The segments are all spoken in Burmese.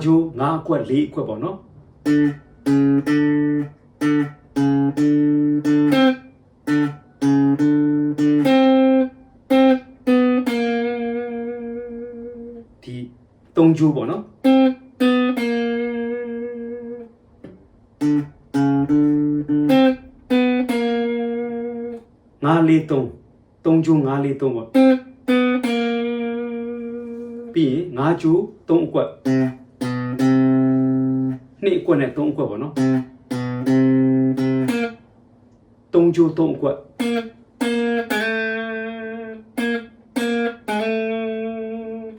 ဂျိုငါအကွက်၄အကွက်ပေါ့နော်ဒီ၃ဂျိုပေါ့နော်၅၄၃၃ဂျို၅၄၃ပေါ့ပြီးရင်၅ဂျို၃အကွက်2အကွက်နဲ့3အကွက်ပေါ့နော်3ဂျို3အကွက်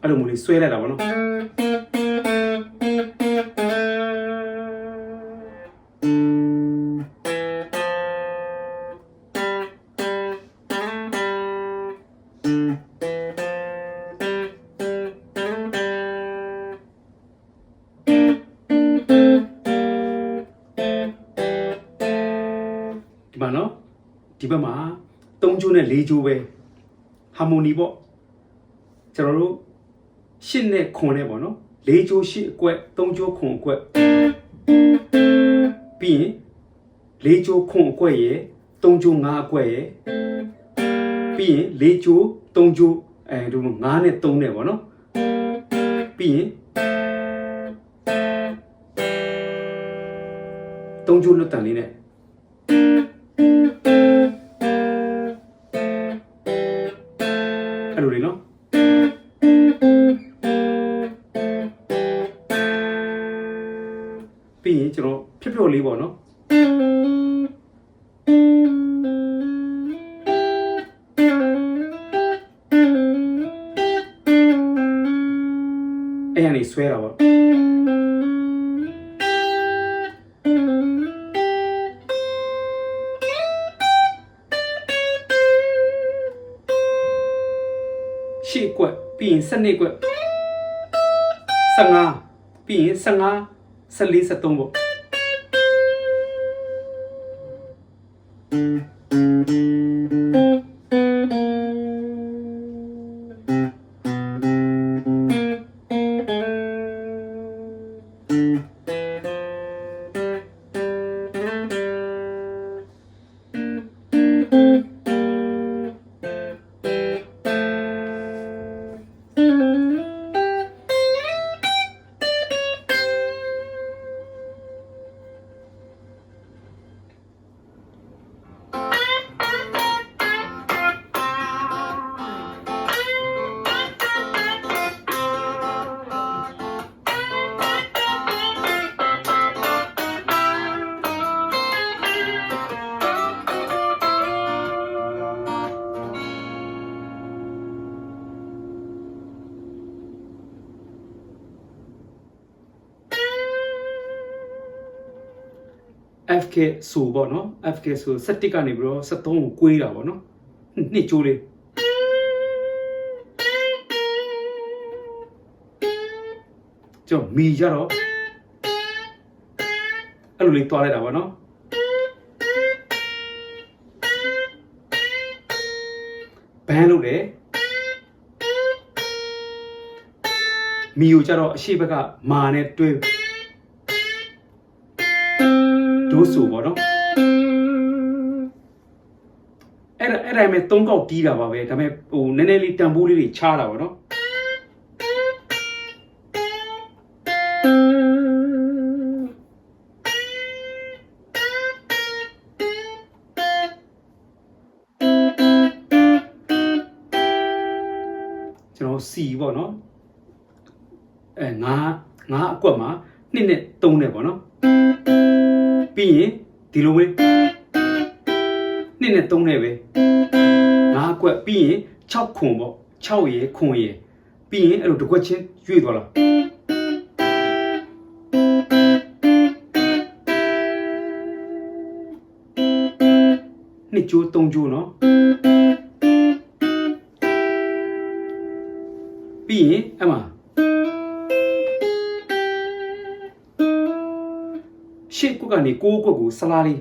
အဲ့လိုမျိုးလေးဆွဲလိုက်တာပေါ့နော်ဒီဘက်မှာ3ဂျိုးနဲ့4ဂျိုးပဲဟာမိုနီပေါ့ကျွန်တော်တို့8နဲ့9နဲ့ပေါ့နော်4ဂျိုး8အကွက်3ဂျိုး9အကွက်ပြီးရင်4ဂျိုး9အကွက်ရယ်3ဂျိုး5အကွက်ရယ်ပြီးရင်4ဂျိုး3ဂျိုးဒီလို5နဲ့3နဲ့ပေါ့နော်ပြီးရင်3ဂျိုးလွတ်တန်လေးနဲ့အဲ့လိုလေးနော်ပြီးရင်ကျွန်တော်ဖြော့ဖြော့လေးပေါ့နော်အဲ့ရနေဆွဲတာပေါ့ရှေ့ကွက်ပြီးရင်12ကွက်15ပြီးရင်15 14 13ပေါ့FK ဆိုပေါ့နော် FK ဆို17ကနေပြီးတော့73ကိုကွေးတာပေါ့နော်နှစ်ကျိုးလေးကျော်မီကြတော့အဲ့လိုလေးတွားလိုက်တာပေါ့နော်ဘန်းလို့လေမီကိုကြတော့အရှိဘက်ကမာနဲ့တွဲဒိုးဆိုပေါ့နော်အဲ့ဒါမဲ့3ကောက်တီးတာပါပဲဒါပေမဲ့ဟိုနည်းနည်းလေးတန်ဖိုးလေးတွေချားတာပေါ့နော်ကျွန်တော်စီပေါ့နော်ငါအကွက်မှာ2နဲ့3နဲ့ပေါ့နော်ပြီးရင်ဒီလိုပဲ2နဲ့3နဲ့ပဲ5အကွက်ပြီးရင်6ခွန်ပေါ့6ရယ်ခွန်ရယ်ပြီးရင်အဲ့လိုတစ်ခွက်ချင်းရွေ့သွားလာနှစ်ကျိုး3ကျိုးနော်ပြီးရင်အဲ့မှာရှစ်ကွက်ကနေ6ကွက်ကိုဆလားလေး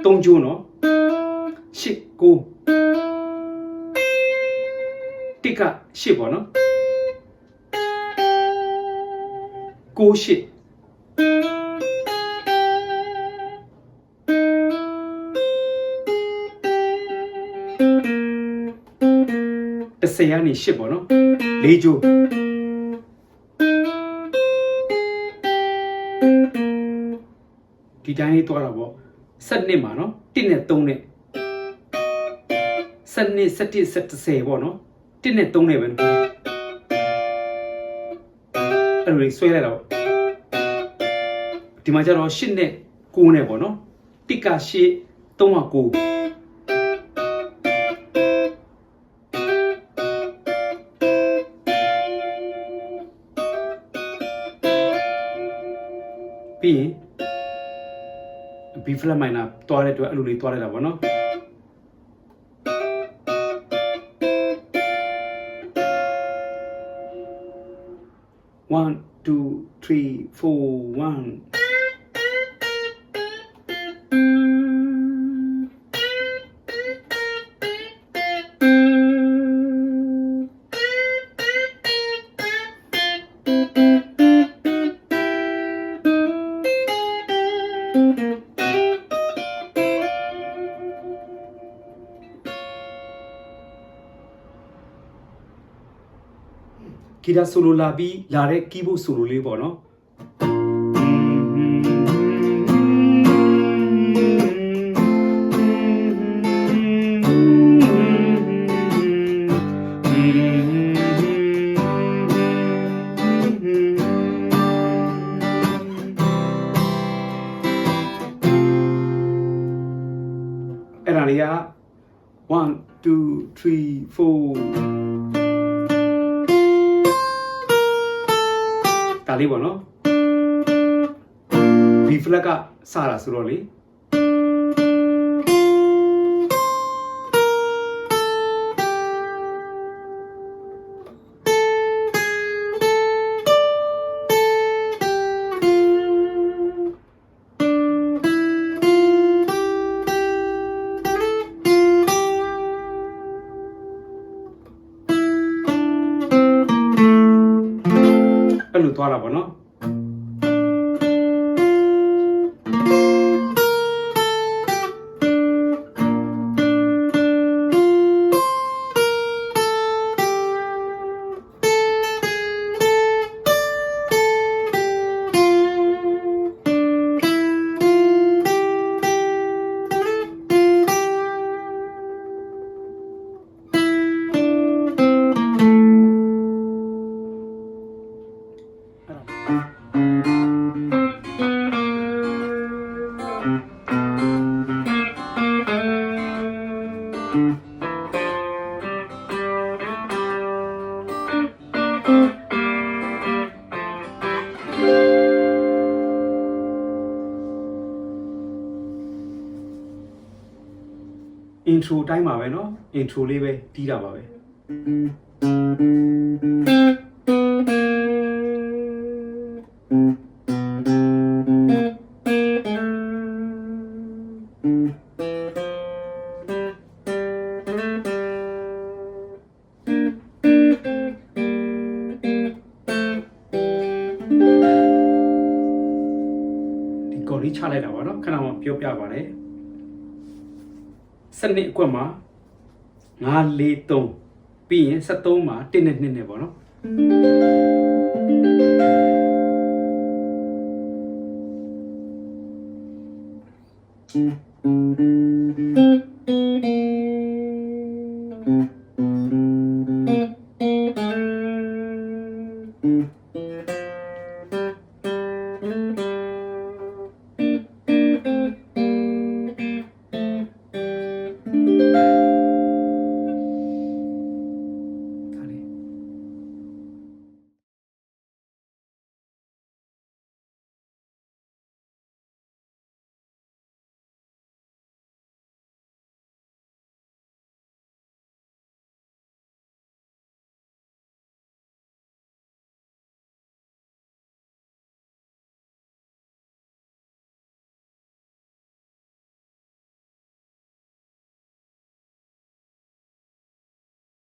3ကျိုးနော်ရှစ်9တစ်ကရှစ်ပေါ့နော် 9 810ကနေ8ပေါ့နော်4ကျိုးဒီတိုင်းလေးတွားတာပေါ့7မှာနော်1နဲ့3နဲ့7 17 10ပေါ့နော်1နဲ့3နဲ့ပဲအဲ့လိုဆွဲလိုက်တော့ဒီမှာကျတော့8နဲ့9နဲ့ပေါ့နော်1က8 3က9ပြီးရင် B flat minor တွားတဲ့အတွက်အဲ့လိုလေးတွားလိုက်တာပေါ့နော်1 2 3 4 1 ဂီတာဆိုလိုလာပြီးလာတဲ့ keyboard ဆိုလိုလေးပေါ့နော်အဲ့ဒါလေးက1 2 3 4ဒါလေးပေါ့နော် B flat ကစတာဆိုတော့လေအဲ့လိုသွားတာပေါ့နော်intro တိုင်းပါပဲเนาะ intro လေးပဲတီးတာပါပဲဒီကော်လေးချလိုက်တာပါเนาะခဏမှပြောပြပါတယ်စနစ်အကွက်မှာ9 4 3ပြီးရင်73မှာ1နဲ့2နဲ့ပေါ့နော်